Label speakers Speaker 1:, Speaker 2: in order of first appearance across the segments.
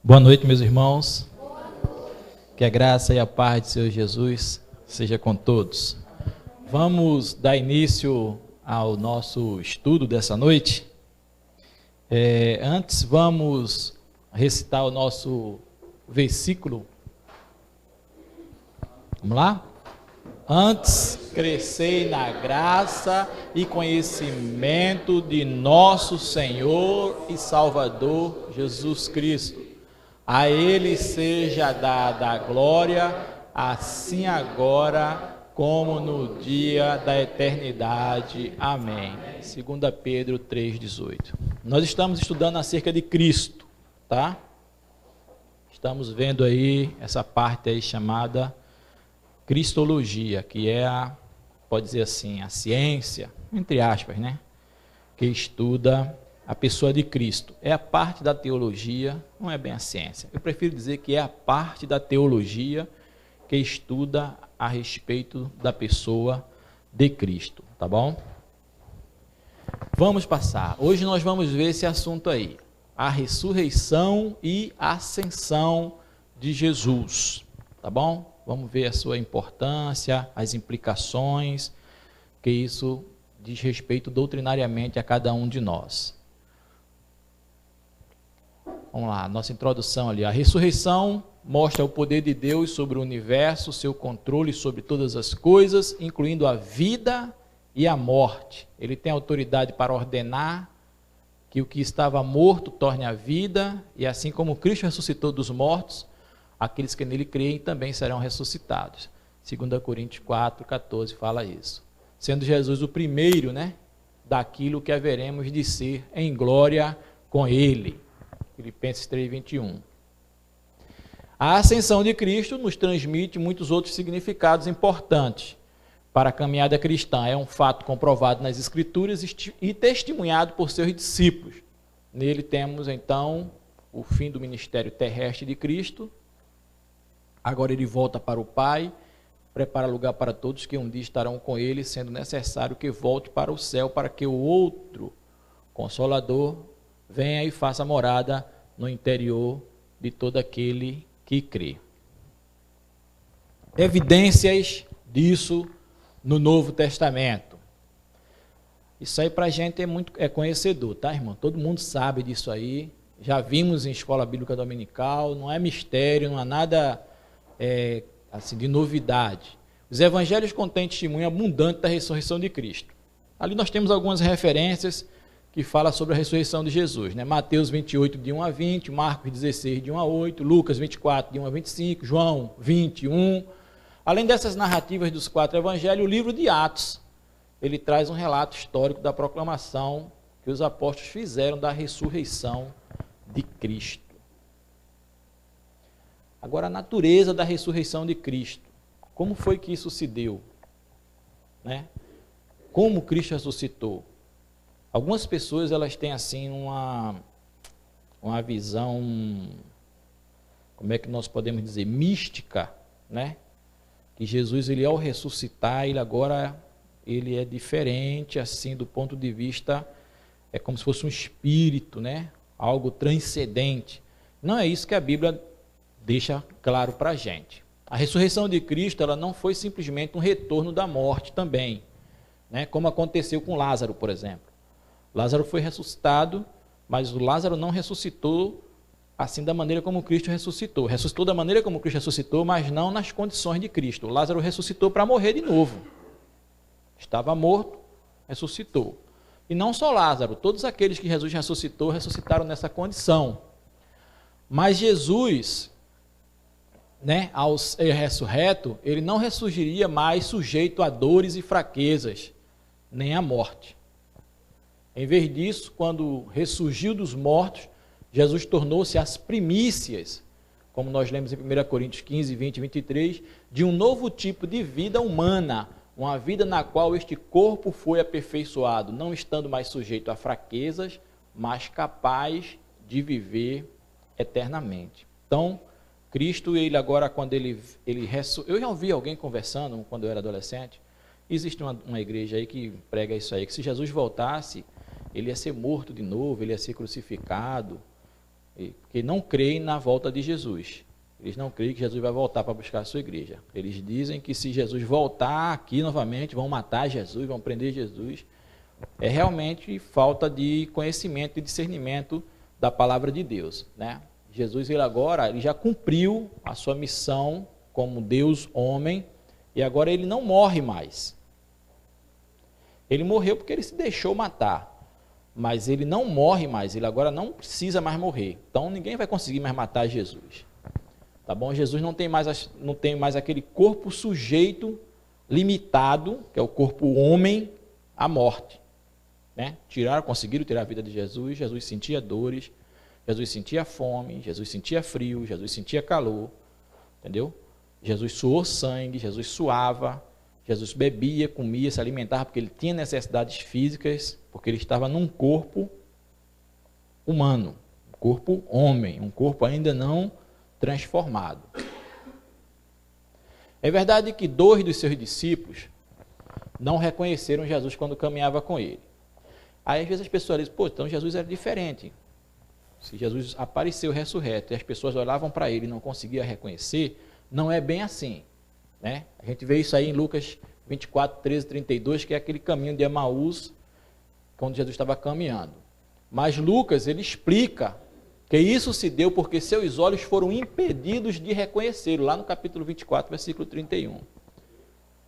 Speaker 1: Boa noite, meus irmãos. Que a graça e a paz de Senhor Jesus seja com todos. Vamos dar início ao nosso estudo dessa noite. Antes, vamos recitar o nosso versículo. Vamos lá? Antes, crescei na graça e conhecimento de nosso Senhor e Salvador Jesus Cristo. A Ele seja dada a glória, assim agora como no dia da eternidade. Amém. 2 Pedro 3,18. Nós estamos estudando acerca de Cristo, tá? Estamos vendo aí essa parte aí chamada Cristologia, que é pode dizer assim, a ciência, entre aspas, né? Que estuda a pessoa de Cristo. É a parte da teologia, não é bem a ciência. Eu prefiro dizer que é a parte da teologia que estuda a respeito da pessoa de Cristo, tá bom? Vamos passar. Hoje nós vamos ver esse assunto aí, a ressurreição e ascensão de Jesus, tá bom? Vamos ver a sua importância, as implicações, que isso diz respeito doutrinariamente a cada um de nós. Vamos lá, nossa introdução ali. A ressurreição mostra o poder de Deus sobre o universo, seu controle sobre todas as coisas, incluindo a vida e a morte. Ele tem autoridade para ordenar que o que estava morto torne a vida, e assim como Cristo ressuscitou dos mortos, aqueles que nele creem também serão ressuscitados. 2 Coríntios 4,14 fala isso. Sendo Jesus o primeiro, né, daquilo que haveremos de ser em glória com ele. Filipenses 3,21. A ascensão de Cristo nos transmite muitos outros significados importantes para a caminhada cristã. É um fato comprovado nas Escrituras e testemunhado por seus discípulos. Nele temos, então, o fim do ministério terrestre de Cristo. Agora ele volta para o Pai, prepara lugar para todos que um dia estarão com ele, sendo necessário que volte para o céu, para que o outro Consolador venha e faça morada no interior de todo aquele que crê. Evidências disso no Novo Testamento. Isso aí para a gente é conhecedor, tá, irmão? Todo mundo sabe disso aí. Já vimos em escola bíblica dominical, não é mistério, não há nada assim, de novidade. Os evangelhos contêm testemunho abundante da ressurreição de Cristo. Ali nós temos algumas referências que falam sobre a ressurreição de Jesus, né? Mateus 28, de 1 a 20, Marcos 16, de 1 a 8, Lucas 24, de 1 a 25, João 21. Além dessas narrativas dos 4 evangelhos, o livro de Atos, ele traz um relato histórico da proclamação que os apóstolos fizeram da ressurreição de Cristo. Agora, a natureza da ressurreição de Cristo. Como foi que isso se deu? Né? Como Cristo ressuscitou? Algumas pessoas, elas têm assim uma visão, como é que nós podemos dizer, mística, né? Que Jesus, ele ao ressuscitar, ele é diferente, assim, do ponto de vista, é como se fosse um espírito, né? Algo transcendente. Não é isso que a Bíblia deixa claro para a gente. A ressurreição de Cristo, ela não foi simplesmente um retorno da morte também, né? Como aconteceu com Lázaro, por exemplo. Lázaro foi ressuscitado, mas o Lázaro não ressuscitou assim da maneira como Cristo ressuscitou. Ressuscitou da maneira como Cristo ressuscitou, mas não nas condições de Cristo. O Lázaro ressuscitou para morrer de novo. Estava morto, ressuscitou. E não só Lázaro, todos aqueles que Jesus ressuscitou, ressuscitaram nessa condição. Mas Jesus, né, ao ser ressurreto, ele não ressurgiria mais sujeito a dores e fraquezas, nem à morte. Em vez disso, quando ressurgiu dos mortos, Jesus tornou-se as primícias, como nós lemos em 1 Coríntios 15, 20 e 23, de um novo tipo de vida humana, uma vida na qual este corpo foi aperfeiçoado, não estando mais sujeito a fraquezas, mas capaz de viver eternamente. Então, Cristo, ele agora, quando ele eu já ouvi alguém conversando, quando eu era adolescente, existe uma igreja aí que prega isso aí, que se Jesus voltasse, ele ia ser morto de novo, ele ia ser crucificado, porque não creem na volta de Jesus. Eles não creem que Jesus vai voltar para buscar a sua igreja. Eles dizem que se Jesus voltar aqui novamente, vão matar Jesus, vão prender Jesus. É realmente falta de conhecimento e discernimento da palavra de Deus, né? Jesus, ele já cumpriu a sua missão como Deus homem, e agora ele não morre mais. Ele morreu porque ele se deixou matar, mas ele não morre mais, ele agora não precisa mais morrer. Então ninguém vai conseguir mais matar Jesus. Tá bom? Jesus não tem mais aquele corpo sujeito, limitado, que é o corpo homem, à morte. Né? Conseguiram tirar a vida de Jesus. Jesus sentia dores, Jesus sentia fome, Jesus sentia frio, Jesus sentia calor, entendeu? Jesus suou sangue, Jesus suava, Jesus bebia, comia, se alimentava, porque ele tinha necessidades físicas, porque ele estava num corpo humano, um corpo homem, um corpo ainda não transformado. É verdade que 2 dos seus discípulos não reconheceram Jesus quando caminhava com ele. Aí às vezes as pessoas dizem, pô, então Jesus era diferente. Se Jesus apareceu ressurreto e as pessoas olhavam para ele e não conseguiam reconhecer, não é bem assim, né? A gente vê isso aí em Lucas 24, 13, 32, que é aquele caminho de Emaús, quando Jesus estava caminhando. Mas Lucas, ele explica que isso se deu porque seus olhos foram impedidos de reconhecê-lo, lá no capítulo 24, versículo 31.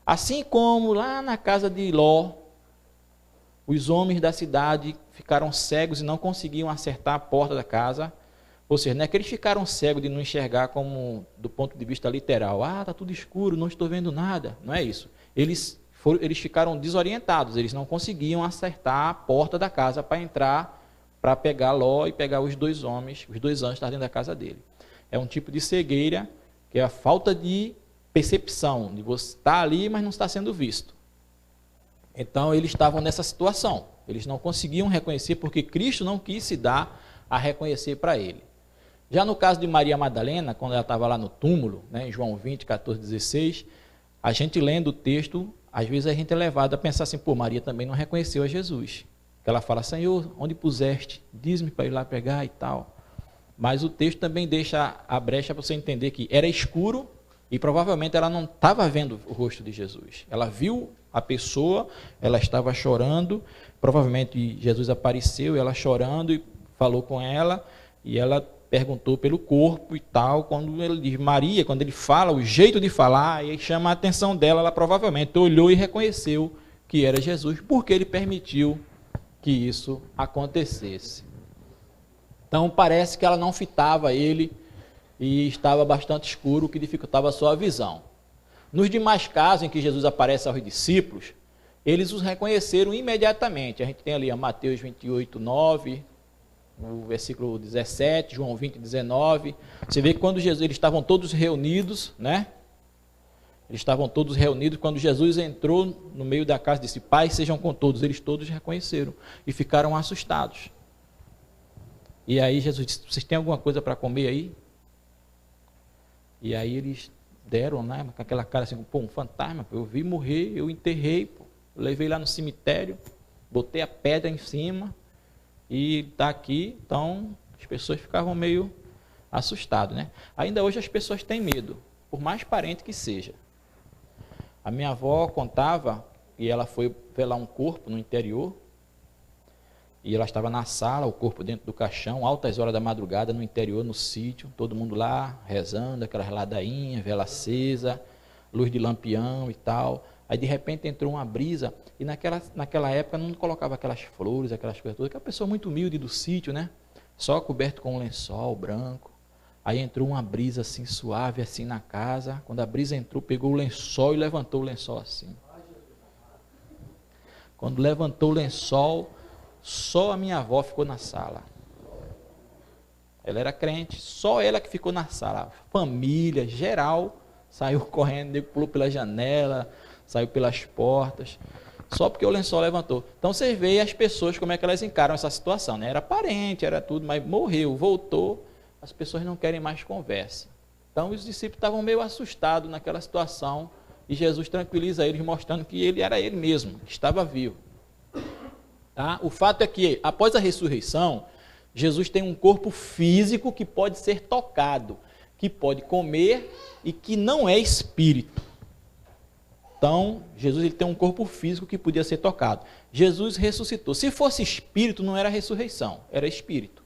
Speaker 1: Assim como lá na casa de Ló, os homens da cidade ficaram cegos e não conseguiam acertar a porta da casa. Ou seja, não é que eles ficaram cegos de não enxergar como do ponto de vista literal. Ah, está tudo escuro, não estou vendo nada. Não é isso. Eles ficaram desorientados, eles não conseguiam acertar a porta da casa para entrar, para pegar Ló e pegar os 2 homens, os 2 anjos que estavam dentro da casa dele. É um tipo de cegueira, que é a falta de percepção, de você estar ali, mas não está sendo visto. Então, eles estavam nessa situação. Eles não conseguiam reconhecer, porque Cristo não quis se dar a reconhecer para ele. Já no caso de Maria Madalena, quando ela estava lá no túmulo, né, em João 20, 14, 16, a gente lendo o texto, às vezes a gente é levado a pensar assim, pô, Maria também não reconheceu a Jesus. Ela fala, Senhor, onde puseste? Diz-me para ir lá pegar e tal. Mas o texto também deixa a brecha para você entender que era escuro e provavelmente ela não estava vendo o rosto de Jesus. Ela viu a pessoa, ela estava chorando, provavelmente Jesus apareceu, ela chorando e falou com ela, e ela perguntou pelo corpo e tal. Quando ele diz Maria, quando ele fala, o jeito de falar, e chama a atenção dela, ela provavelmente olhou e reconheceu que era Jesus, porque ele permitiu que isso acontecesse. Então parece que ela não fitava ele e estava bastante escuro, o que dificultava a sua visão. Nos demais casos em que Jesus aparece aos discípulos, eles os reconheceram imediatamente. A gente tem ali a Mateus 28, 9, no versículo 17, João 20, 19. Você vê que quando eles estavam todos reunidos, né? Eles estavam todos reunidos, quando Jesus entrou no meio da casa e disse, Pai, sejam com todos. Eles todos reconheceram e ficaram assustados. E aí Jesus disse, vocês têm alguma coisa para comer aí? E aí eles deram, né, com aquela cara assim, pô, um fantasma, eu vi morrer, eu enterrei, pô. Eu levei lá no cemitério, botei a pedra em cima e está aqui. Então as pessoas ficavam meio assustadas, né? Ainda hoje as pessoas têm medo, por mais parente que seja. A minha avó contava, e ela foi velar um corpo no interior, e ela estava na sala, o corpo dentro do caixão, altas horas da madrugada, no interior, no sítio, todo mundo lá, rezando, aquela ladainha, vela acesa, luz de lampião e tal. Aí, de repente, entrou uma brisa, e naquela época não colocava aquelas flores, aquelas coisas todas, aquela pessoa muito humilde do sítio, né? Só coberto com um lençol branco. Aí entrou uma brisa assim, suave, assim, na casa. Quando a brisa entrou, pegou o lençol e levantou o lençol assim. Quando levantou o lençol, só a minha avó ficou na sala. Ela era crente, só ela que ficou na sala. Família, geral, saiu correndo, pulou pela janela, saiu pelas portas, só porque o lençol levantou. Então vocês veem as pessoas, como é que elas encaram essa situação, né? Era parente, era tudo, mas morreu, voltou, as pessoas não querem mais conversa. Então os discípulos estavam meio assustados naquela situação, e Jesus tranquiliza eles, mostrando que ele era ele mesmo, que estava vivo. Tá? O fato é que, após a ressurreição, Jesus tem um corpo físico que pode ser tocado, que pode comer e que não é espírito. Então, Jesus ele tem um corpo físico que podia ser tocado. Jesus ressuscitou. Se fosse espírito, não era ressurreição, era espírito.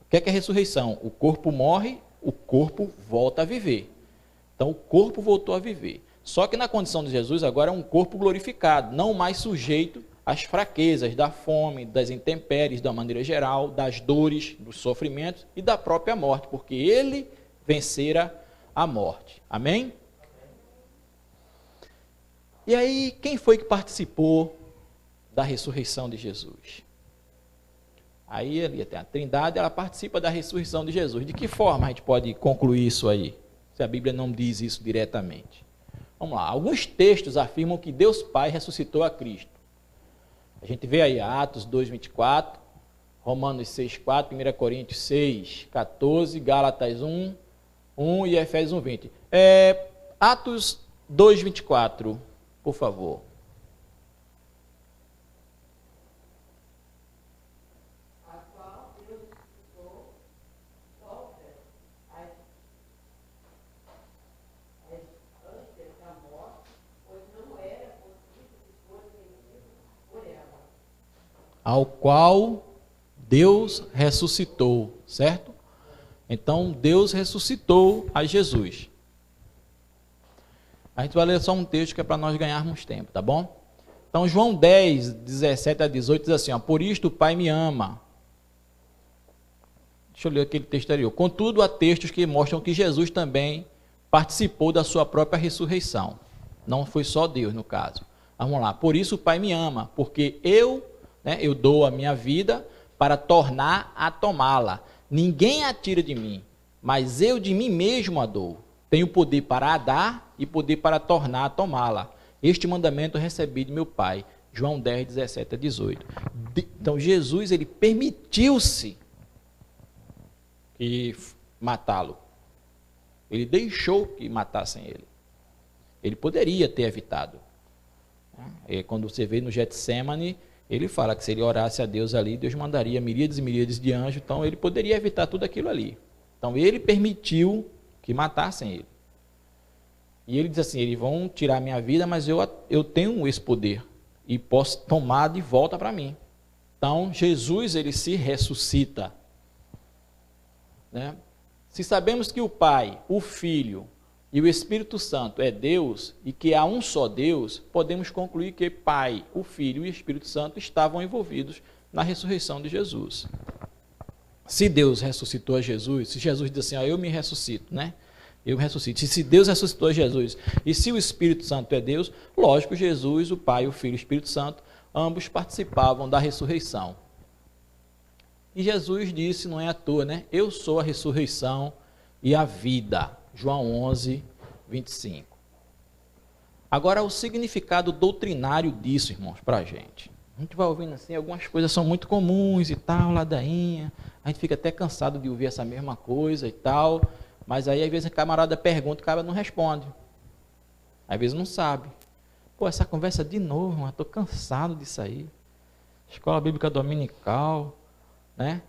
Speaker 1: O que é ressurreição? O corpo morre, o corpo volta a viver. Então, o corpo voltou a viver. Só que na condição de Jesus, agora é um corpo glorificado, não mais sujeito às fraquezas, da fome, das intempéries, da maneira geral, das dores, dos sofrimentos e da própria morte, porque ele vencera a morte. Amém? E aí, quem foi que participou da ressurreição de Jesus? Aí ali tem a Trindade, ela participa da ressurreição de Jesus. De que forma a gente pode concluir isso aí? Se a Bíblia não diz isso diretamente. Vamos lá, alguns textos afirmam que Deus Pai ressuscitou a Cristo. A gente vê aí Atos 2:24, Romanos 6:4, 1 Coríntios 6:14, Gálatas 1:1 e Efésios 1:20. Atos 2:24, por favor. Ao qual Deus ressuscitou, certo? Então, Deus ressuscitou a Jesus. A gente vai ler só um texto que é para nós ganharmos tempo, tá bom? Então, João 10, 17 a 18 diz assim, ó, por isto o Pai me ama. Deixa eu ler aquele texto ali. Contudo, há textos que mostram que Jesus também participou da sua própria ressurreição. Não foi só Deus, no caso. Vamos lá. Por isso o Pai me ama, porque eu dou a minha vida para tornar a tomá-la. Ninguém a tira de mim, mas eu de mim mesmo a dou. Tenho poder para a dar e poder para tornar a tomá-la. Este mandamento eu recebi de meu Pai. João 10, 17 a 18. Então Jesus, ele permitiu-se matá-lo. Ele deixou que matassem ele. Ele poderia ter evitado. Quando você vê no Getsemane, ele fala que se ele orasse a Deus ali, Deus mandaria miríades e miríades de anjos, então ele poderia evitar tudo aquilo ali. Então ele permitiu que matassem ele. E ele diz assim, eles vão tirar minha vida, mas eu tenho esse poder e posso tomar de volta para mim. Então Jesus, ele se ressuscita. Né? Se sabemos que o Pai, o Filho e o Espírito Santo é Deus e que há um só Deus, podemos concluir que Pai, o Filho e o Espírito Santo estavam envolvidos na ressurreição de Jesus. Se Deus ressuscitou a Jesus, se Jesus diz assim, eu me ressuscito, né? Eu ressuscito. Se Deus ressuscitou a Jesus e se o Espírito Santo é Deus, lógico, Jesus, o Pai, o Filho e o Espírito Santo, ambos participavam da ressurreição. E Jesus disse, não é à toa, né? Eu sou a ressurreição e a vida. João 11, 25. Agora, o significado doutrinário disso, irmãos, para a gente. A gente vai ouvindo assim, algumas coisas são muito comuns e tal, ladainha. A gente fica até cansado de ouvir essa mesma coisa e tal. Mas aí, às vezes, a camarada pergunta e o cara não responde. Às vezes não sabe. Pô, essa conversa de novo, irmão, estou cansado disso aí. Escola Bíblica Dominical, né?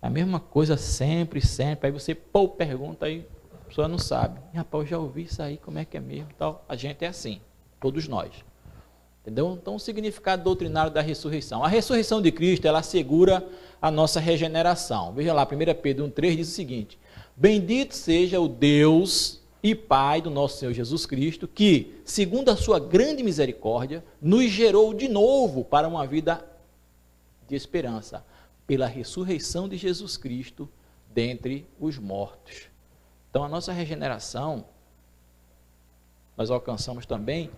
Speaker 1: É a mesma coisa sempre, sempre. Aí você, pergunta aí. A pessoa não sabe. Rapaz, eu já ouvi isso aí, como é que é mesmo? Tal. A gente é assim, todos nós. Entendeu? Então, o significado doutrinário da ressurreição. A ressurreição de Cristo, ela assegura a nossa regeneração. Veja lá, 1 Pedro 1,3 diz o seguinte, bendito seja o Deus e Pai do nosso Senhor Jesus Cristo, que, segundo a sua grande misericórdia, nos gerou de novo para uma vida de esperança, pela ressurreição de Jesus Cristo dentre os mortos. Então, a nossa regeneração, nós alcançamos também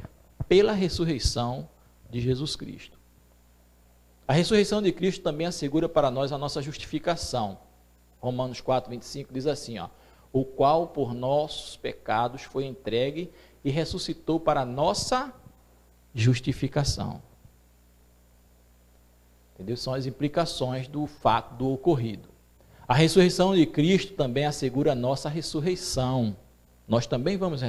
Speaker 1: pela ressurreição de Jesus Cristo. A ressurreição de Cristo também assegura para nós a nossa justificação. Romanos 4, 25 diz assim, o qual por nossos pecados foi entregue e ressuscitou para a nossa justificação. Entendeu? São as implicações do fato do ocorrido. A ressurreição de Cristo também assegura a nossa ressurreição. Nós também vamos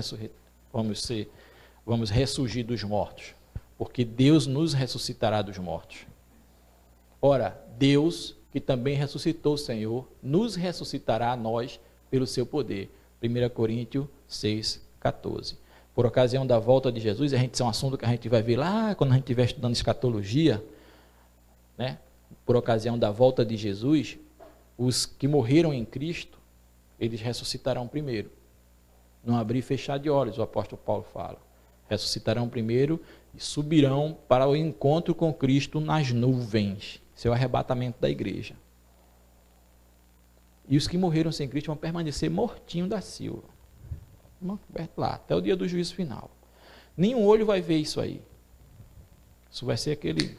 Speaker 1: ressurgir dos mortos, porque Deus nos ressuscitará dos mortos. Ora, Deus que também ressuscitou o Senhor, nos ressuscitará a nós pelo seu poder. 1 Coríntios 6,14. Por ocasião da volta de Jesus, isso é um assunto que a gente vai ver lá quando a gente estiver estudando escatologia, né? Por ocasião da volta de Jesus, os que morreram em Cristo, eles ressuscitarão primeiro. Não abrir e fechar de olhos, o apóstolo Paulo fala. Ressuscitarão primeiro e subirão para o encontro com Cristo nas nuvens. Esse é o arrebatamento da igreja. E os que morreram sem Cristo vão permanecer mortinhos da Silva. Lá, até o dia do juízo final. Nenhum olho vai ver isso aí. Isso vai ser aquele...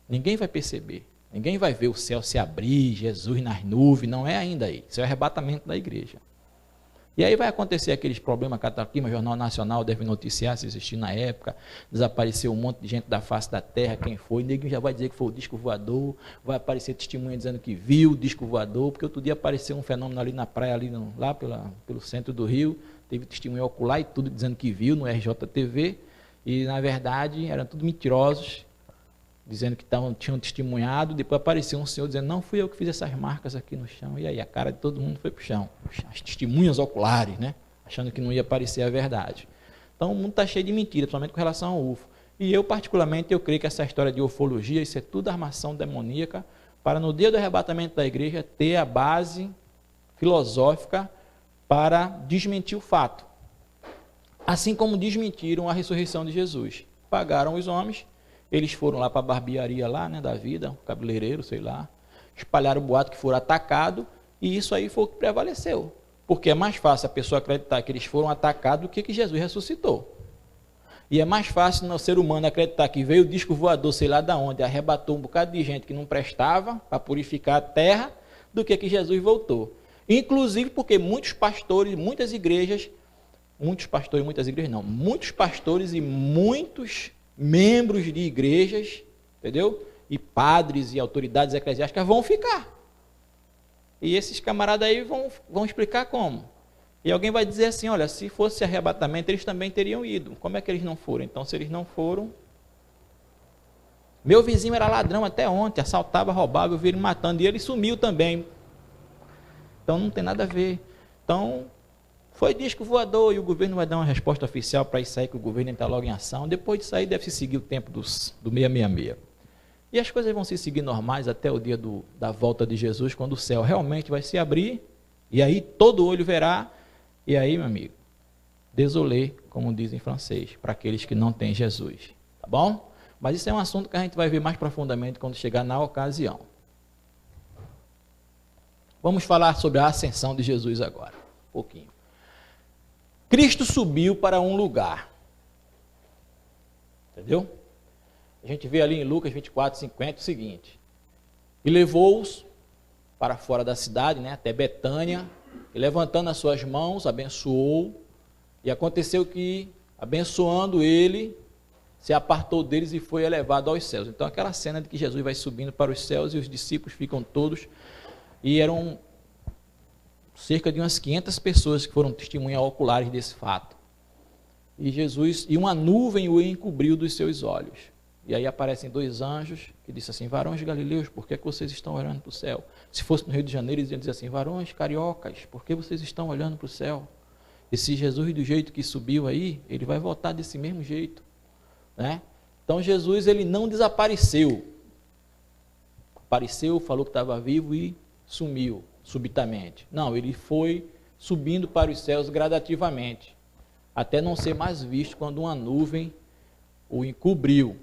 Speaker 1: Ninguém vai perceber. Ninguém vai ver o céu se abrir, Jesus nas nuvens. Não é ainda aí. Isso é o arrebatamento da igreja. E aí vai acontecer aqueles problemas, cataclisma, Jornal Nacional deve noticiar, se existir na época, desapareceu um monte de gente da face da terra, quem foi, ninguém já vai dizer que foi o disco voador, vai aparecer testemunha dizendo que viu o disco voador, porque outro dia apareceu um fenômeno ali na praia, ali lá pelo centro do Rio, teve testemunha ocular e tudo dizendo que viu no RJTV, e na verdade eram tudo mentirosos, dizendo que tinham testemunhado, depois apareceu um senhor dizendo, não fui eu que fiz essas marcas aqui no chão, e aí a cara de todo mundo foi para o chão, as testemunhas oculares, né? Achando que não ia aparecer a verdade. Então o mundo está cheio de mentiras, principalmente com relação ao UFO. E eu particularmente, eu creio que essa história de ufologia, isso é tudo armação demoníaca, para no dia do arrebatamento da igreja ter a base filosófica para desmentir o fato. Assim como desmentiram a ressurreição de Jesus. Pagaram os homens, eles foram lá para a barbearia lá, né, da vida, cabeleireiro, sei lá, espalharam o boato que foram atacados, e isso aí foi o que prevaleceu. Porque é mais fácil a pessoa acreditar que eles foram atacados do que Jesus ressuscitou. E é mais fácil no ser humano acreditar que veio o disco voador, sei lá de onde, arrebatou um bocado de gente que não prestava para purificar a terra, do que Jesus voltou. Inclusive porque muitos pastores e muitas igrejas membros de igrejas, entendeu? E padres e autoridades eclesiásticas vão ficar. E esses camaradas aí vão explicar como. E alguém vai dizer assim, olha, se fosse arrebatamento, eles também teriam ido. Como é que eles não foram? Então, se eles não foram... Meu vizinho era ladrão até ontem, assaltava, roubava, eu vi ele matando, e ele sumiu também. Então, não tem nada a ver. Então... Foi disco voador e o governo vai dar uma resposta oficial para isso aí, que o governo entrar logo em ação. Depois disso aí deve-se seguir o tempo do 666. E as coisas vão se seguir normais até o dia da volta de Jesus, quando o céu realmente vai se abrir, e aí todo olho verá, e aí, meu amigo, désolé, como diz em francês, para aqueles que não têm Jesus. Tá bom? Mas isso é um assunto que a gente vai ver mais profundamente quando chegar na ocasião. Vamos falar sobre a ascensão de Jesus agora, um pouquinho. Cristo subiu para um lugar. Entendeu? A gente vê ali em Lucas 24, 50 o seguinte. E levou-os para fora da cidade, né, até Betânia, e levantando as suas mãos, abençoou. E aconteceu que, abençoando ele, se apartou deles e foi elevado aos céus. Então aquela cena de que Jesus vai subindo para os céus e os discípulos ficam todos, e eram cerca de umas 500 pessoas que foram testemunhas oculares desse fato. E Jesus, e uma nuvem o encobriu dos seus olhos. E aí aparecem dois anjos que dizem assim, varões galileus, por que vocês estão olhando para o céu? Se fosse no Rio de Janeiro, eles iam dizer assim, varões cariocas, por que vocês estão olhando para o céu? Esse Jesus do jeito que subiu aí, ele vai voltar desse mesmo jeito. Né? Então Jesus, ele não desapareceu. Apareceu, falou que estava vivo e sumiu subitamente. Não, ele foi subindo para os céus gradativamente, até não ser mais visto quando uma nuvem o encobriu.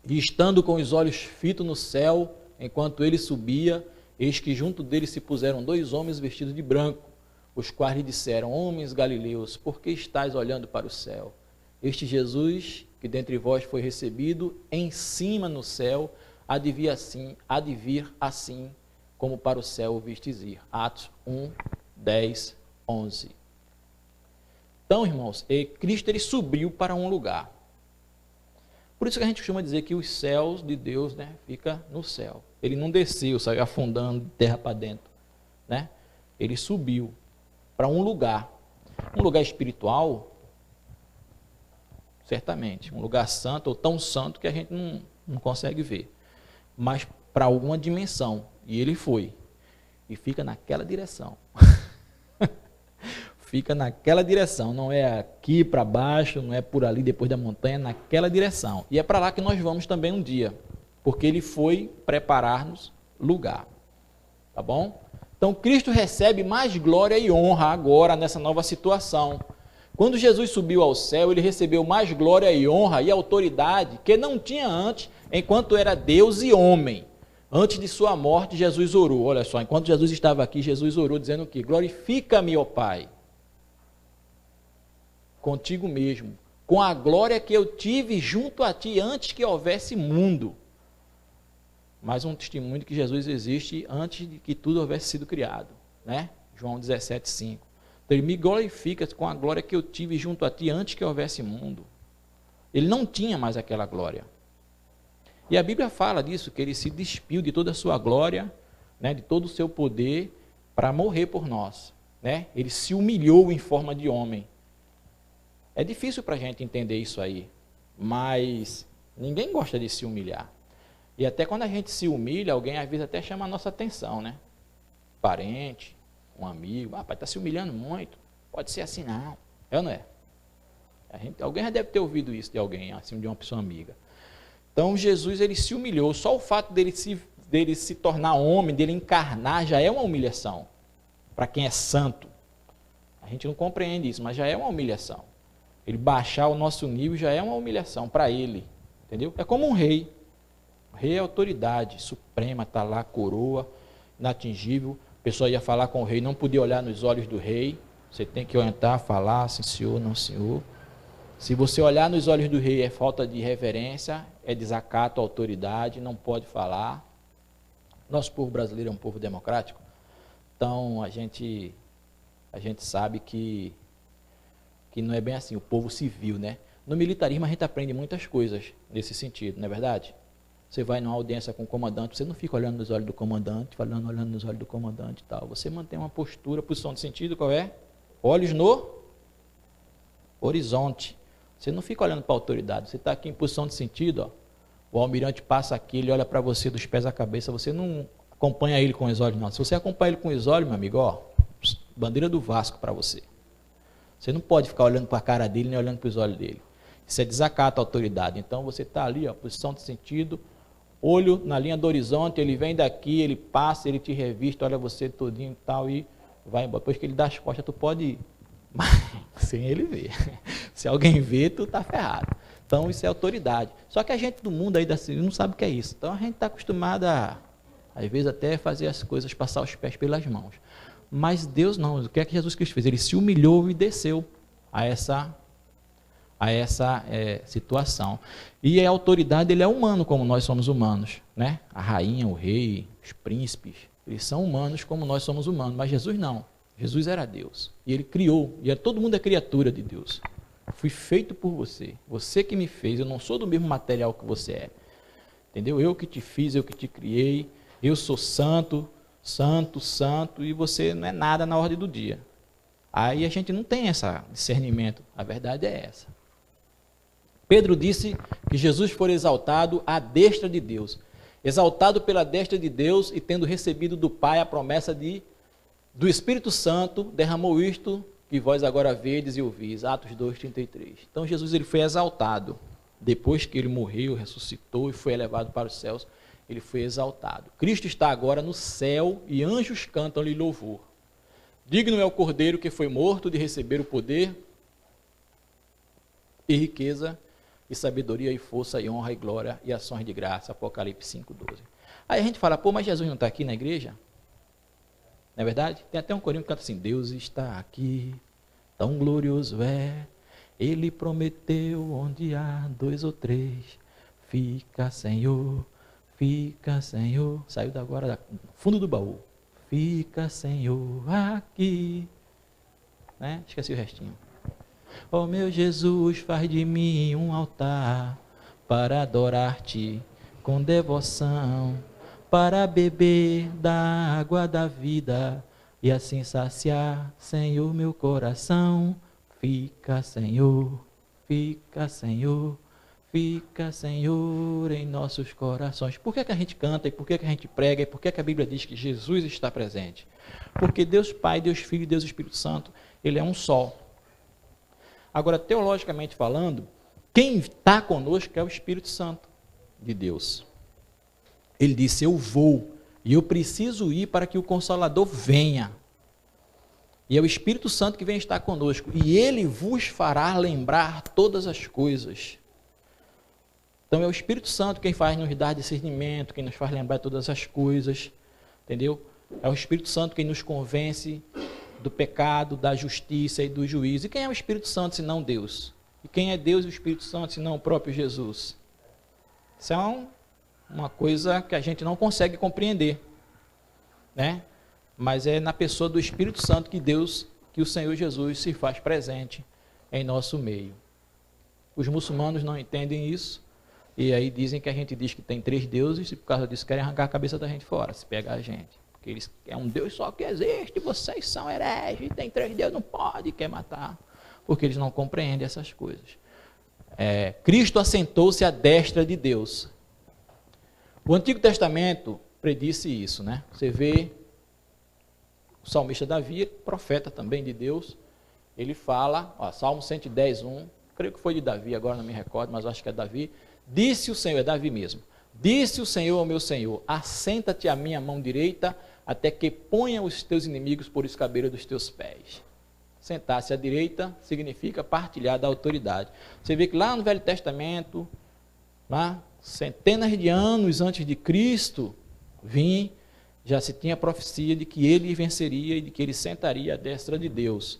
Speaker 1: E estando com os olhos fitos no céu, enquanto ele subia, eis que junto dele se puseram dois homens vestidos de branco, os quais lhe disseram, homens galileus, por que estáis olhando para o céu? Este Jesus, que dentre vós foi recebido, em cima no céu, há de vir assim, como para o céu o vistes ir. Atos 1, 10, 11. Então, irmãos, Cristo ele subiu para um lugar. Por isso que a gente costuma dizer que os céus de Deus, né, fica no céu. Ele não desceu, saiu afundando de terra para dentro. Né? Ele subiu para um lugar espiritual, certamente, um lugar santo ou tão santo que a gente não consegue ver. mas para alguma dimensão. E ele foi. E fica naquela direção. Fica naquela direção. Não é aqui para baixo, não é por ali depois da montanha, é naquela direção. E é para lá que nós vamos também um dia. Porque ele foi preparar-nos lugar. Tá bom? Então Cristo recebe mais glória e honra agora nessa nova situação. Quando Jesus subiu ao céu, ele recebeu mais glória e honra e autoridade que não tinha antes, enquanto era Deus e homem. Antes de sua morte, Jesus orou. Olha só, enquanto Jesus estava aqui, Jesus orou dizendo o quê? Glorifica-me, ó Pai, contigo mesmo, com a glória que eu tive junto a ti antes que houvesse mundo. Mais um testemunho de que Jesus existe antes de que tudo houvesse sido criado, né? João 17:5. Então, ele me glorifica com a glória que eu tive junto a ti antes que houvesse mundo. Ele não tinha mais aquela glória. E a Bíblia fala disso, que ele se despiu de toda a sua glória, né, de todo o seu poder, para morrer por nós, né? Ele se humilhou em forma de homem. É difícil para a gente entender isso aí, mas ninguém gosta de se humilhar. E até quando a gente se humilha, alguém às vezes até chama a nossa atenção, né? Parente, um amigo, pai, está se humilhando muito, pode ser assim não, é ou não é? Alguém já deve ter ouvido isso de alguém, assim, de uma pessoa amiga. Então Jesus, ele se humilhou, só o fato dele se tornar homem, dele encarnar, já é uma humilhação, para quem é santo. A gente não compreende isso, mas já é uma humilhação. Ele baixar o nosso nível já é uma humilhação para ele, entendeu? É como um rei. O rei é autoridade suprema, está lá, coroa, inatingível. A pessoa ia falar com o rei, não podia olhar nos olhos do rei. Você tem que orientar, falar, sim senhor, não senhor. Se você olhar nos olhos do rei é falta de reverência, é desacato à autoridade, não pode falar. Nosso povo brasileiro é um povo democrático, então a gente sabe que não é bem assim, o povo civil, né? No militarismo a gente aprende muitas coisas nesse sentido, não é verdade? Você vai numa audiência com o comandante, você não fica olhando nos olhos do comandante, olhando nos olhos do comandante e tal. Você mantém uma postura, posição de sentido, qual é? Olhos no horizonte. Você não fica olhando para a autoridade, você está aqui em posição de sentido, ó. O almirante passa aqui, ele olha para você dos pés à cabeça, você não acompanha ele com os olhos, não. Se você acompanha ele com os olhos, meu amigo, ó, bandeira do Vasco para você. Você não pode ficar olhando para a cara dele, nem olhando para os olhos dele. Isso é desacato à autoridade. Então você está ali, ó, posição de sentido, olho na linha do horizonte, ele vem daqui, ele passa, ele te revista, olha você todinho e tal, e vai embora. Depois que ele dá as costas, tu pode ir. Mas sem ele ver. Se alguém vê, tu está ferrado. Então isso é autoridade. Só que a gente do mundo aí da civil não sabe o que é isso. Então a gente está acostumado a, às vezes, até fazer as coisas, passar os pés pelas mãos. Mas Deus não. O que é que Jesus Cristo fez? Ele se humilhou e desceu a essa situação. E a autoridade, ele é humano, como nós somos humanos, né? A rainha, o rei, os príncipes, eles são humanos como nós somos humanos, mas Jesus não. Jesus era Deus, e ele criou, e todo mundo é criatura de Deus. Eu fui feito por você, você que me fez, eu não sou do mesmo material que você é, entendeu? Eu que te fiz, eu que te criei, eu sou santo, santo, santo, e você não é nada na ordem do dia. Aí a gente não tem esse discernimento, a verdade é essa. Pedro disse que Jesus foi exaltado à destra de Deus, exaltado pela destra de Deus e tendo recebido do Pai a promessa do Espírito Santo, derramou isto que vós agora vedes e ouvis, Atos 2:33. Então Jesus, ele foi exaltado, depois que ele morreu, ressuscitou e foi elevado para os céus, ele foi exaltado. Cristo está agora no céu e anjos cantam-lhe louvor. Digno é o Cordeiro que foi morto de receber o poder e riqueza e sabedoria e força e honra e glória e ações de graça. Apocalipse 5:12. Aí a gente fala, pô, mas Jesus não está aqui na igreja? Não é verdade? Tem até um corinho que canta assim, Deus está aqui, tão glorioso é, Ele prometeu onde há 2 ou 3, fica Senhor, saiu agora do fundo do baú, fica Senhor aqui, né? Esqueci o restinho. Ó meu Jesus, faz de mim um altar para adorar-te com devoção, para beber da água da vida e assim saciar, Senhor, meu coração. Fica, Senhor, Fica, Senhor, em nossos corações. Por que a gente canta e por que a gente prega e por que a Bíblia diz que Jesus está presente? Porque Deus Pai, Deus Filho e Deus Espírito Santo, Ele é um só. Agora, teologicamente falando, quem está conosco é o Espírito Santo de Deus. Ele disse, eu vou e eu preciso ir para que o Consolador venha. E é o Espírito Santo que vem estar conosco. E Ele vos fará lembrar todas as coisas. Então é o Espírito Santo quem faz nos dar discernimento, quem nos faz lembrar todas as coisas, entendeu? É o Espírito Santo quem nos convence do pecado, da justiça e do juízo. E quem é o Espírito Santo senão Deus? E quem é Deus e o Espírito Santo senão o próprio Jesus? Isso é uma coisa que a gente não consegue compreender, né? Mas é na pessoa do Espírito Santo que o Senhor Jesus se faz presente em nosso meio. Os muçulmanos não entendem isso. E aí dizem que a gente diz que tem 3 deuses e por causa disso querem arrancar a cabeça da gente fora, se pegar a gente. Porque eles é um Deus só que existe, vocês são hereges, tem 3 deuses, não pode, quer matar. Porque eles não compreendem essas coisas. Cristo assentou-se à destra de Deus. O Antigo Testamento predisse isso, né? Você vê o salmista Davi, profeta também de Deus, ele fala, Salmo 110, 1, creio que foi de Davi, agora não me recordo, mas acho que é Davi. Disse o Senhor, é Davi mesmo, disse o Senhor ao meu Senhor, assenta-te à minha mão direita, até que ponha os teus inimigos por escabeira dos teus pés. Sentar-se à direita significa partilhar da autoridade. Você vê que lá no Velho Testamento, lá, centenas de anos antes de Cristo vir, já se tinha profecia de que ele venceria e de que ele sentaria à destra de Deus.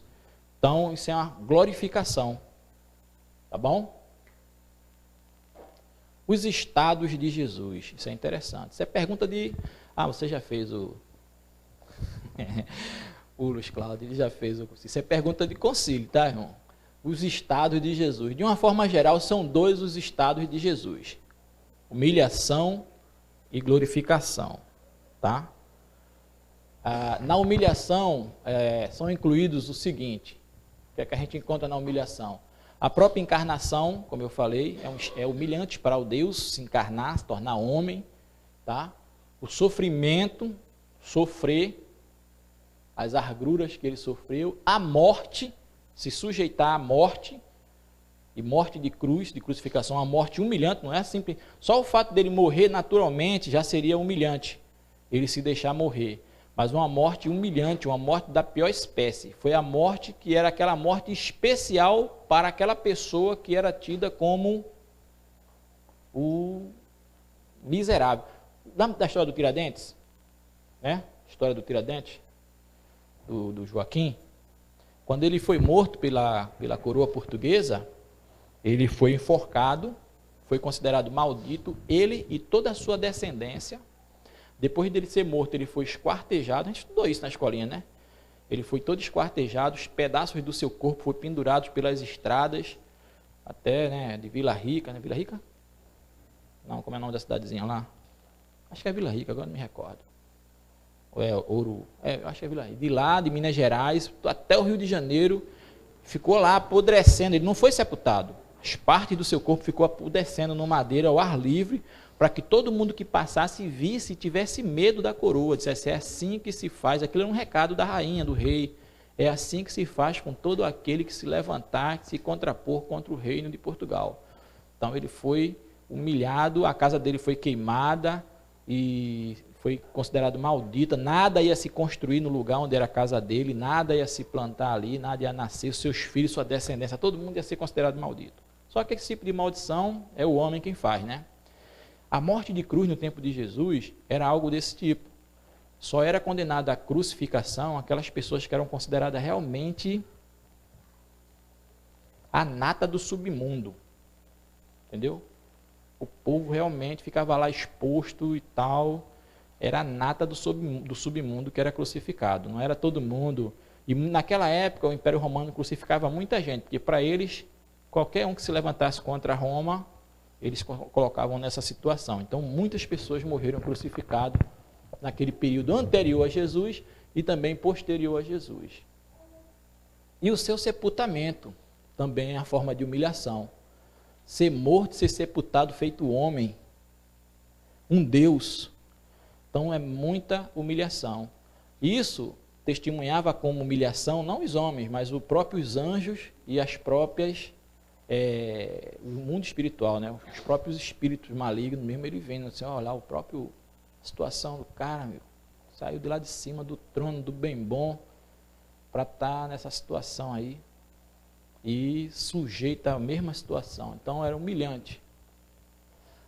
Speaker 1: Então, isso é uma glorificação. Tá bom? Os estados de Jesus, isso é interessante. Isso é pergunta de... você já fez o Luiz Cláudio, ele já fez o... Isso é pergunta de concílio, tá, irmão? Os estados de Jesus. De uma forma geral, são 2 os estados de Jesus. Humilhação e glorificação, tá? Na humilhação, são incluídos o seguinte, o que é que a gente encontra na humilhação? A própria encarnação, como eu falei, é humilhante para o Deus se encarnar, se tornar homem, tá? O sofrimento, sofrer, as agruras que ele sofreu, a morte, se sujeitar à morte, e morte de cruz, de crucificação, uma morte humilhante, não é simples, só o fato dele morrer naturalmente já seria humilhante, ele se deixar morrer. Mas uma morte humilhante, uma morte da pior espécie. Foi a morte que era aquela morte especial para aquela pessoa que era tida como o miserável. Lembra da história do Tiradentes? Né? História do Tiradentes, do Joaquim. Quando ele foi morto pela coroa portuguesa, ele foi enforcado, foi considerado maldito, ele e toda a sua descendência. Depois dele ser morto, ele foi esquartejado, a gente estudou isso na escolinha, né? Ele foi todo esquartejado, os pedaços do seu corpo foram pendurados pelas estradas, até, né, de Vila Rica, né? Vila Rica? Não, como é o nome da cidadezinha lá? Acho que é Vila Rica, agora não me recordo. Ou é Ouro? Acho que é Vila Rica. De lá, de Minas Gerais, até o Rio de Janeiro, ficou lá apodrecendo, ele não foi sepultado. As partes do seu corpo ficou apodrecendo no madeira, ao ar livre, para que todo mundo que passasse visse e tivesse medo da coroa, dissesse, é assim que se faz, aquilo é um recado da rainha, do rei, é assim que se faz com todo aquele que se levantar, que se contrapor contra o reino de Portugal. Então ele foi humilhado, a casa dele foi queimada e foi considerado maldita, nada ia se construir no lugar onde era a casa dele, nada ia se plantar ali, nada ia nascer, seus filhos, sua descendência, todo mundo ia ser considerado maldito. Só que esse tipo de maldição é o homem quem faz, né? A morte de cruz no tempo de Jesus era algo desse tipo. Só era condenada à crucificação aquelas pessoas que eram consideradas realmente a nata do submundo. Entendeu? O povo realmente ficava lá exposto e tal. Era a nata do submundo que era crucificado. Não era todo mundo. E naquela época o Império Romano crucificava muita gente, porque para eles, qualquer um que se levantasse contra Roma, eles colocavam nessa situação. Então, muitas pessoas morreram crucificadas naquele período anterior a Jesus e também posterior a Jesus. E o seu sepultamento também é a forma de humilhação. ser morto e ser sepultado feito homem, um Deus. Então é muita humilhação. Isso testemunhava como humilhação não os homens, mas os próprios anjos e as próprias, o mundo espiritual, né? Os próprios espíritos malignos mesmo, ele vendo assim, olha lá, a situação do cara, meu, saiu de lá de cima do trono do bem bom para estar nessa situação aí e sujeita à mesma situação. Então era humilhante.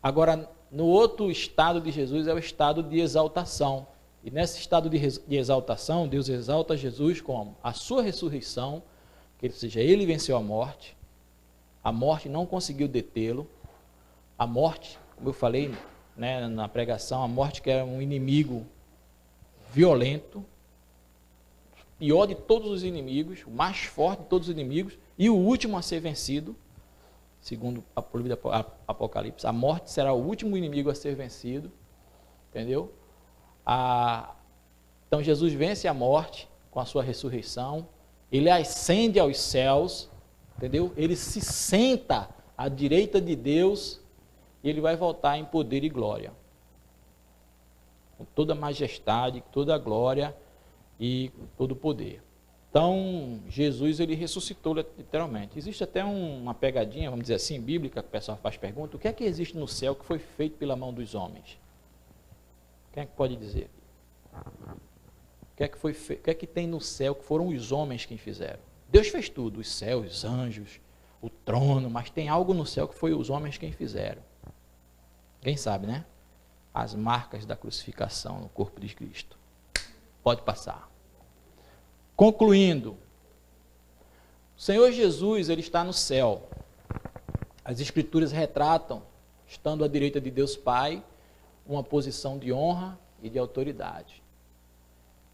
Speaker 1: Agora, no outro estado de Jesus é o estado de exaltação. E nesse estado de exaltação, Deus exalta Jesus como a sua ressurreição, que seja, ele venceu a morte não conseguiu detê-lo, a morte, como eu falei, né, na pregação, a morte que era um inimigo violento, pior de todos os inimigos, o mais forte de todos os inimigos, e o último a ser vencido, segundo a livro de Apocalipse, a morte será o último inimigo a ser vencido, entendeu? Então Jesus vence a morte com a sua ressurreição, ele ascende aos céus, entendeu? Ele se senta à direita de Deus e ele vai voltar em poder e glória, com toda a majestade, toda a glória e todo o poder. Então, Jesus, ele ressuscitou literalmente. Existe até uma pegadinha, vamos dizer assim, bíblica, que o pessoal faz pergunta, o que é que existe no céu que foi feito pela mão dos homens? Quem é que pode dizer? O que é que tem no céu que foram os homens quem fizeram? Deus fez tudo, os céus, os anjos, o trono, mas tem algo no céu que foi os homens quem fizeram. Quem sabe, né? As marcas da crucificação no corpo de Cristo. Pode passar. Concluindo, o Senhor Jesus, ele está no céu. As Escrituras retratam, estando à direita de Deus Pai, uma posição de honra e de autoridade.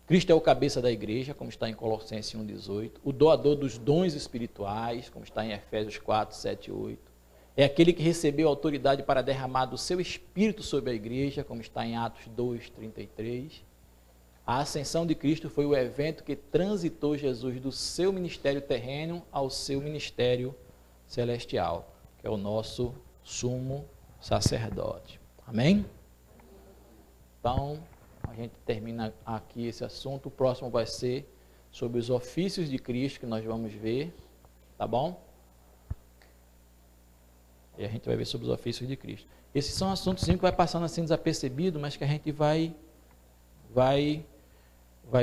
Speaker 1: Cristo é o cabeça da igreja, como está em Colossenses 1,18, o doador dos dons espirituais, como está em Efésios 4, 7 e 8. É aquele que recebeu autoridade para derramar do seu Espírito sobre a igreja, como está em Atos 2, 33. A ascensão de Cristo foi o evento que transitou Jesus do seu ministério terreno ao seu ministério celestial, que é o nosso sumo sacerdote. Amém? Então, a gente termina aqui esse assunto. O próximo vai ser sobre os ofícios de Cristo, que nós vamos ver, tá bom? E a gente vai ver sobre os ofícios de Cristo. Esses são assuntos que vai passando assim desapercebido, mas que a gente vai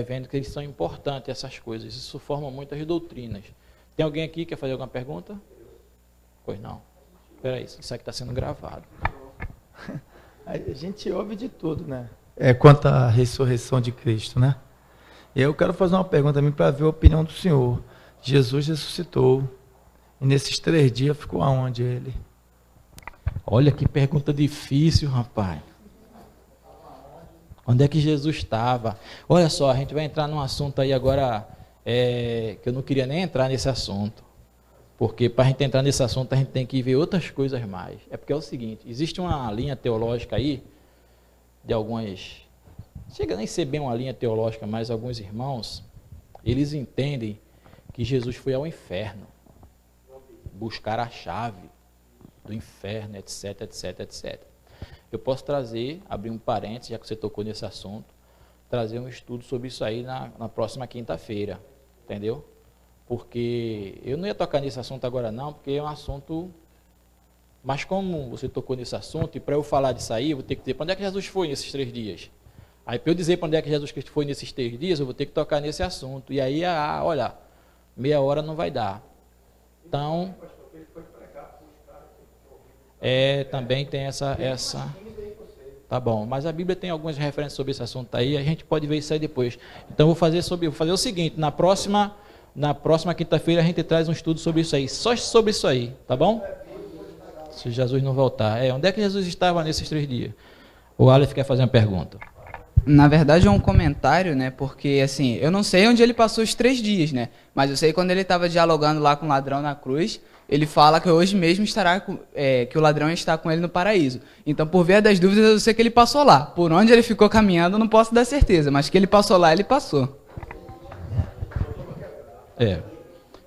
Speaker 1: vendo que eles são importantes, essas coisas. Isso forma muitas doutrinas. Tem alguém aqui que quer fazer alguma pergunta? Pois não. Espera aí, isso aqui está sendo gravado.
Speaker 2: A gente ouve de tudo, né? Quanto à ressurreição de Cristo, né? Eu quero fazer uma pergunta também para ver a opinião do senhor. Jesus ressuscitou. E nesses 3 dias ficou aonde ele?
Speaker 1: Olha que pergunta difícil, rapaz. Onde é que Jesus estava? Olha só, a gente vai entrar num assunto aí agora, que eu não queria nem entrar nesse assunto. Porque para a gente entrar nesse assunto, a gente tem que ver outras coisas mais. É porque é o seguinte, existe uma linha teológica aí, de algumas... Chega nem a ser bem uma linha teológica, mas alguns irmãos, eles entendem que Jesus foi ao inferno, buscar a chave do inferno, etc, etc, etc. Eu posso trazer, abrir um parênteses, já que você tocou nesse assunto, trazer um estudo sobre isso aí na próxima quinta-feira, entendeu? Porque eu não ia tocar nesse assunto agora não, porque é um assunto... Mas como você tocou nesse assunto, e para eu falar disso aí, eu vou ter que dizer para onde é que Jesus foi nesses 3 dias. Aí para eu dizer para onde é que Jesus Cristo foi nesses 3 dias, eu vou ter que tocar nesse assunto. E aí, olha, meia hora não vai dar. Então, também tem essa... Tá bom, mas a Bíblia tem algumas referências sobre esse assunto aí, a gente pode ver isso aí depois. Então, vou fazer o seguinte, na próxima quinta-feira a gente traz um estudo sobre isso aí, só sobre isso aí, tá bom? Se Jesus não voltar. Onde é que Jesus estava nesses 3 dias? O Aleph quer fazer uma pergunta.
Speaker 3: Na verdade é um comentário, né? Porque assim, eu não sei onde ele passou os 3 dias, né? Mas eu sei que quando ele estava dialogando lá com o ladrão na cruz, ele fala que hoje mesmo estará que o ladrão está com ele no paraíso. Então, por via das dúvidas, eu sei que ele passou lá. Por onde ele ficou caminhando, eu não posso dar certeza, mas que ele passou lá, ele passou.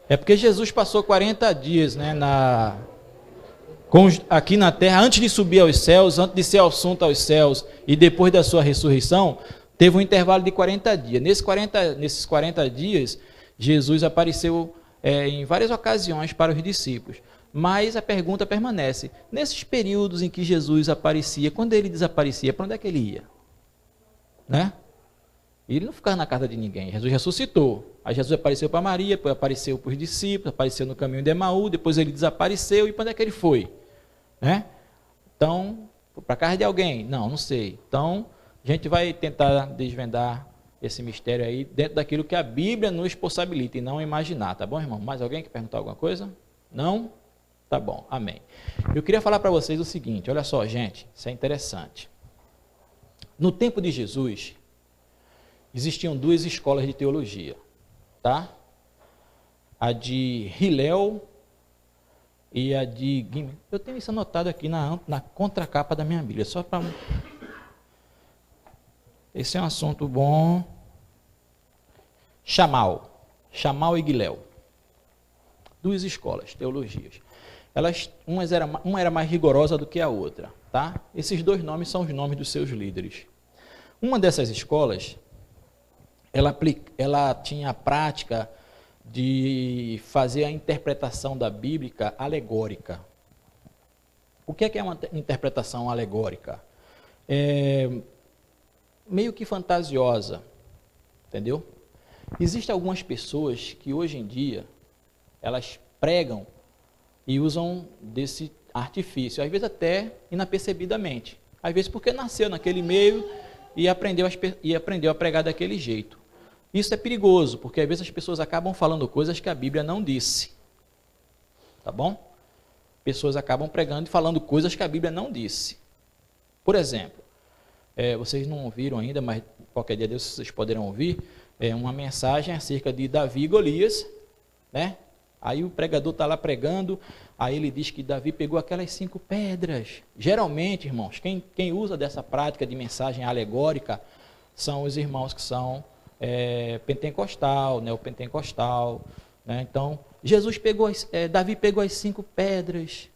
Speaker 1: É porque Jesus passou 40 dias, né, aqui na terra, antes de subir aos céus, antes de ser assunto aos céus e depois da sua ressurreição, teve um intervalo de 40 dias. Nesses 40 dias, Jesus apareceu em várias ocasiões para os discípulos. Mas a pergunta permanece: nesses períodos em que Jesus aparecia, quando ele desaparecia, para onde é que ele ia? Né? Ele não ficava na casa de ninguém. Jesus ressuscitou. Aí Jesus apareceu para Maria, depois apareceu para os discípulos, apareceu no caminho de Emaú, depois ele desapareceu. E para onde é que ele foi? Né? Então, para a casa de alguém? Não sei. Então, a gente vai tentar desvendar esse mistério aí dentro daquilo que a Bíblia nos possibilita e não imaginar, tá bom, irmão? Mais alguém quer perguntar alguma coisa? Não? Tá bom, amém. Eu queria falar para vocês o seguinte, olha só, gente, isso é interessante. No tempo de Jesus, existiam duas escolas de teologia, tá? A de Hillel e a de Guimarães. Eu tenho isso anotado aqui na contracapa da minha Bíblia, só para... Esse é um assunto bom. Shammai e Hillel. Duas escolas, teologias. Uma era mais rigorosa do que a outra, tá? Esses dois nomes são os nomes dos seus líderes. Uma dessas escolas, ela tinha a prática de fazer a interpretação da Bíblia alegórica. O que é uma interpretação alegórica? Meio que fantasiosa, entendeu? Existem algumas pessoas que hoje em dia, elas pregam e usam desse artifício, às vezes até inapercebidamente. Às vezes porque nasceu naquele meio e aprendeu a pregar daquele jeito. Isso é perigoso, porque às vezes as pessoas acabam falando coisas que a Bíblia não disse. Tá bom? Pessoas acabam pregando e falando coisas que a Bíblia não disse. Por exemplo, vocês não ouviram ainda, mas qualquer dia desses vocês poderão ouvir, uma mensagem acerca de Davi e Golias, né? Aí o pregador está lá pregando, aí ele diz que Davi pegou aquelas 5 pedras. Geralmente, irmãos, quem usa dessa prática de mensagem alegórica são os irmãos que são pentecostal, neopentecostal, né? Então, Davi pegou as 5 pedras.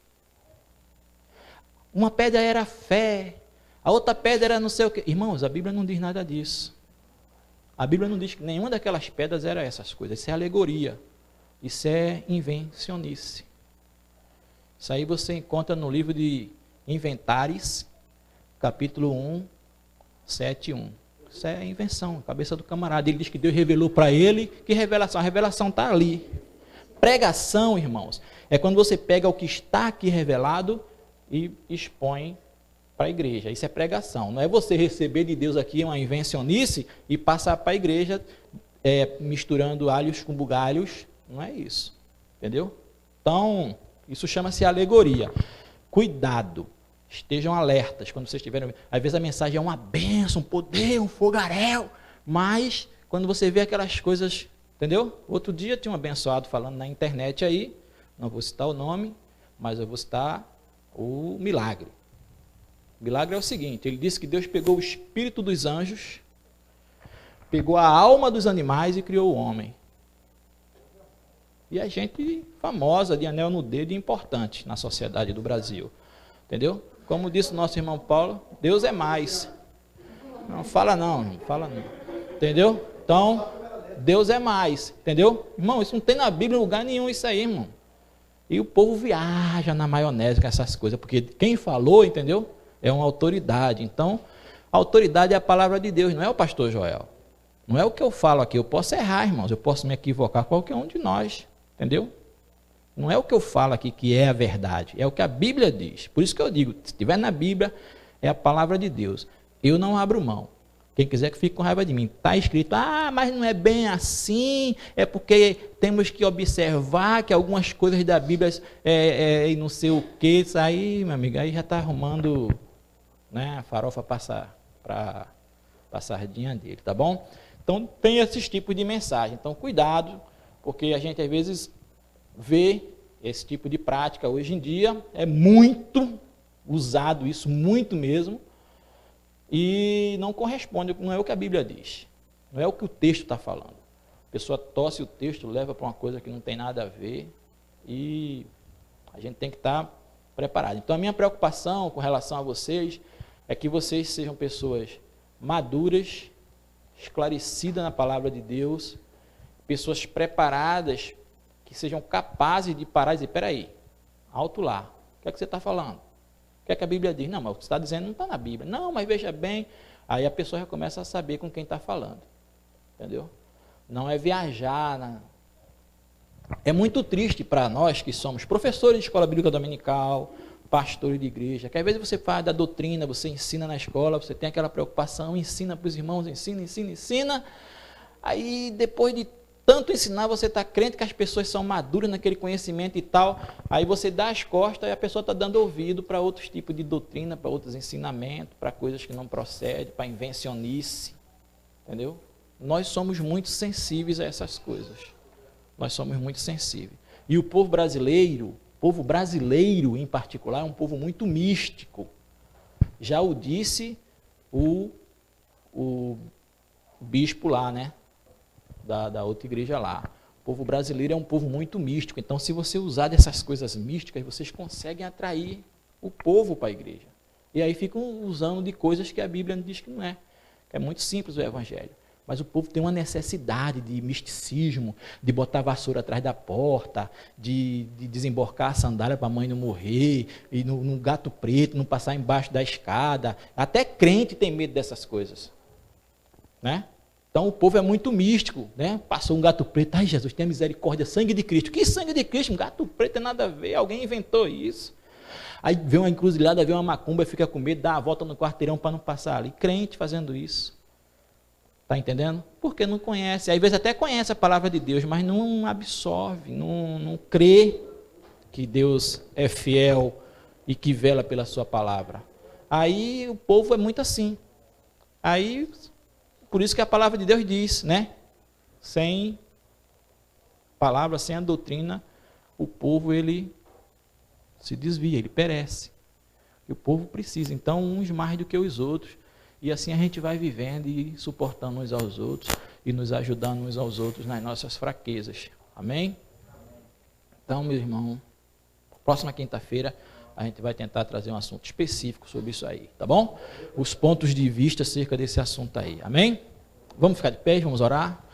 Speaker 1: Uma pedra era fé, a outra pedra era não sei o quê. Irmãos, a Bíblia não diz nada disso. A Bíblia não diz que nenhuma daquelas pedras era essas coisas. Isso é alegoria. Isso é invencionice. Isso aí você encontra no livro de Inventares, capítulo 1, 7 e 1. Isso é invenção, cabeça do camarada. Ele diz que Deus revelou para ele. Que revelação? A revelação está ali. Pregação, irmãos, é quando você pega o que está aqui revelado e expõe para a igreja. Isso é pregação. Não é você receber de Deus aqui uma invencionice e passar para a igreja misturando alhos com bugalhos. Não é isso. Entendeu? Então, isso chama-se alegoria. Cuidado. Estejam alertas quando vocês estiverem... Às vezes a mensagem é uma bênção, um poder, um fogaréu. Mas, quando você vê aquelas coisas... Entendeu? Outro dia tinha um abençoado falando na internet aí, não vou citar o nome, mas eu vou citar o milagre. O milagre é o seguinte, ele disse que Deus pegou o espírito dos anjos, pegou a alma dos animais e criou o homem. E a gente famosa, de anel no dedo, importante na sociedade do Brasil. Entendeu? Como disse o nosso irmão Paulo, Deus é mais. Não fala não. Entendeu? Então, Deus é mais. Entendeu? Irmão, isso não tem na Bíblia em lugar nenhum isso aí, irmão. E o povo viaja na maionese com essas coisas, porque quem falou, entendeu? É uma autoridade. Então, a autoridade é a palavra de Deus, não é o pastor Joel. Não é o que eu falo aqui. Eu posso errar, irmãos. Eu posso me equivocar, qualquer um de nós. Entendeu? Não é o que eu falo aqui que é a verdade, é o que a Bíblia diz. Por isso que eu digo, se estiver na Bíblia, é a palavra de Deus. Eu não abro mão. Quem quiser que fique com raiva de mim. Está escrito, mas não é bem assim, é porque temos que observar que algumas coisas da Bíblia e não sei o que, isso aí, meu amigo, aí já está arrumando, né, a farofa para a sardinha dele, tá bom? Então, tem esses tipos de mensagem. Então, cuidado, porque a gente às vezes vê esse tipo de prática hoje em dia, é muito usado isso, muito mesmo, e não corresponde, não é o que a Bíblia diz, não é o que o texto está falando. A pessoa torce o texto, leva para uma coisa que não tem nada a ver, e a gente tem que estar preparados. Então, a minha preocupação com relação a vocês é que vocês sejam pessoas maduras, esclarecidas na palavra de Deus, pessoas preparadas, que sejam capazes de parar e dizer, peraí, alto lá, o que é que você está falando? O que é que a Bíblia diz? Não, mas o que você está dizendo não está na Bíblia. Não, mas veja bem, aí a pessoa já começa a saber com quem está falando, entendeu? Não é viajar. É muito triste para nós que somos professores de escola bíblica dominical, pastores de igreja, que às vezes você faz da doutrina, você ensina na escola, você tem aquela preocupação, ensina para os irmãos, ensina. Aí depois de tanto ensinar, você está crente que as pessoas são maduras naquele conhecimento e tal, aí você dá as costas e a pessoa está dando ouvido para outros tipos de doutrina, para outros ensinamentos, para coisas que não procedem, para invencionice, entendeu? Nós somos muito sensíveis a essas coisas. Nós somos muito sensíveis. E o povo brasileiro em particular, é um povo muito místico. Já o disse o bispo lá, né? Da outra igreja lá. O povo brasileiro é um povo muito místico. Então, se você usar dessas coisas místicas, vocês conseguem atrair o povo para a igreja. E aí ficam usando de coisas que a Bíblia diz que não é. É muito simples o evangelho. Mas o povo tem uma necessidade de misticismo, de botar a vassoura atrás da porta, de desemborcar a sandália para a mãe não morrer, e no gato preto, não passar embaixo da escada. Até crente tem medo dessas coisas. Né? Então o povo é muito místico. Né? Passou um gato preto, ai Jesus, tenha misericórdia, sangue de Cristo. Que sangue de Cristo? Um gato preto tem nada a ver, alguém inventou isso. Aí vem uma encruzilhada, vem uma macumba, fica com medo, dá a volta no quarteirão para não passar ali. Crente fazendo isso. Está entendendo? Porque não conhece. Às vezes até conhece a palavra de Deus, mas não absorve, não crê que Deus é fiel e que vela pela sua palavra. Aí o povo é muito assim. Aí, por isso que a palavra de Deus diz, né? Sem palavra, sem a doutrina, o povo ele se desvia, ele perece. E o povo precisa, então, uns mais do que os outros. E assim a gente vai vivendo e suportando uns aos outros e nos ajudando uns aos outros nas nossas fraquezas. Amém? Então, meu irmão, próxima quinta-feira a gente vai tentar trazer um assunto específico sobre isso aí, tá bom? Os pontos de vista acerca desse assunto aí. Amém? Vamos ficar de pé, vamos orar?